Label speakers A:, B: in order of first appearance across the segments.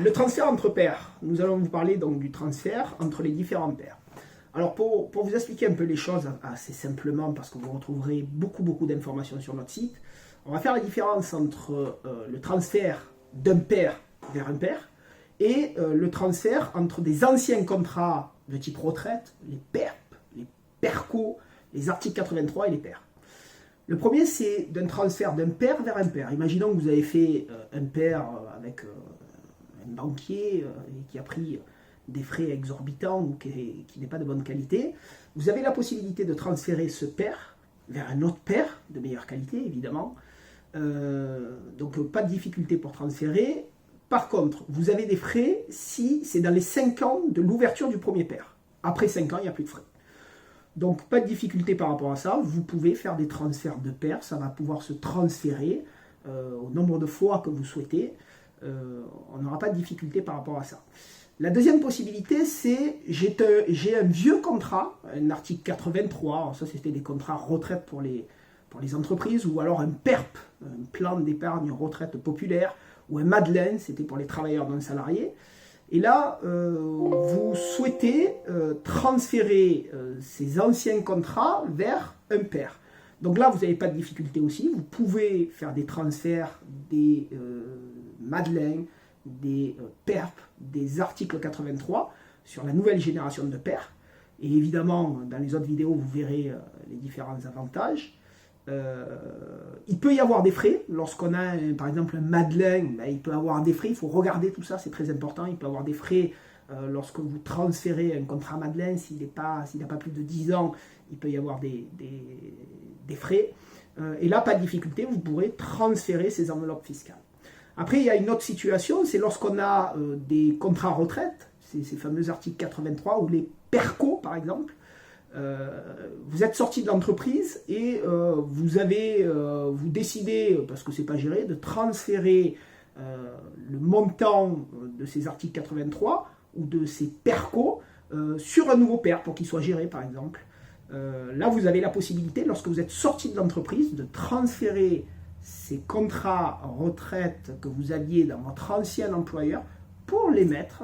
A: Le transfert entre pairs. Nous allons vous parler donc du transfert entre les différents pairs. Alors pour vous expliquer un peu les choses assez simplement, parce que vous retrouverez beaucoup d'informations sur notre site, on va faire la différence entre le transfert d'un pair vers un pair et le transfert entre des anciens contrats de type retraite, les PERP, les PERCO, les articles 83 et les pairs. Le premier, c'est d'un transfert d'un pair vers un pair. Imaginons que vous avez fait un pair avec un banquier qui a pris des frais exorbitants ou qui n'est pas de bonne qualité. Vous avez la possibilité de transférer ce pair vers un autre pair de meilleure qualité, évidemment. Donc pas de difficulté pour transférer. Par contre, vous avez des frais si c'est dans les 5 ans de l'ouverture du premier pair. Après 5 ans, il n'y a plus de frais. Donc pas de difficulté par rapport à ça. Vous pouvez faire des transferts de pairs. Ça va pouvoir se transférer au nombre de fois que vous souhaitez. On n'aura pas de difficulté par rapport à ça. La deuxième possibilité, c'est j'ai un vieux contrat, un article 83, ça c'était des contrats retraite pour les entreprises, ou alors un PERP, un plan d'épargne retraite populaire, ou un Madeleine, c'était pour les travailleurs non salariés. Et là, vous souhaitez transférer ces anciens contrats vers un pair. Donc là, vous n'avez pas de difficulté aussi. Vous pouvez faire des transferts des Madeleine, des PERP, des articles 83 sur la nouvelle génération de pairs. Et évidemment, dans les autres vidéos, vous verrez les différents avantages. Il peut y avoir des frais. Lorsqu'on a, par exemple, un Madeleine, il peut y avoir des frais. Il faut regarder tout ça, c'est très important. Il peut y avoir des frais lorsque vous transférez un contrat Madeleine. S'il n'a pas plus de 10 ans, il peut y avoir des frais. Et là, pas de difficulté, vous pourrez transférer ces enveloppes fiscales. Après, il y a une autre situation, c'est lorsqu'on a des contrats retraite, ces fameux articles 83, ou les PERCO, par exemple. Vous êtes sorti de l'entreprise et vous décidez, parce que ce n'est pas géré, de transférer le montant de ces articles 83 ou de ces PERCO sur un nouveau pair pour qu'il soit géré, par exemple. Là, vous avez la possibilité, lorsque vous êtes sorti de l'entreprise, de transférer ces contrats retraite que vous aviez dans votre ancien employeur pour les mettre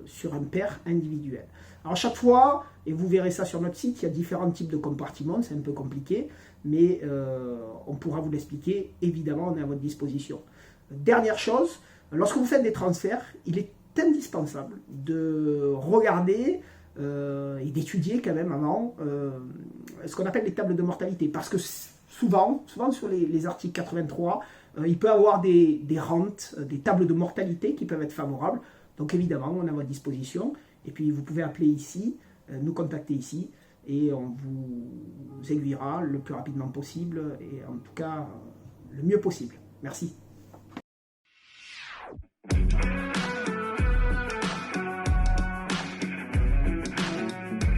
A: sur un pair individuel. Alors chaque fois, et vous verrez ça sur notre site, il y a différents types de compartiments, c'est un peu compliqué, mais on pourra vous l'expliquer, évidemment, on est à votre disposition. Dernière chose, lorsque vous faites des transferts, il est indispensable de regarder et d'étudier quand même avant ce qu'on appelle les tables de mortalité, parce que souvent sur les articles 83, il peut y avoir des rentes, des tables de mortalité qui peuvent être favorables. Donc évidemment, on est à votre disposition. Et puis vous pouvez appeler ici, nous contacter ici, et on vous aiguillera le plus rapidement possible, et en tout cas le mieux possible. Merci.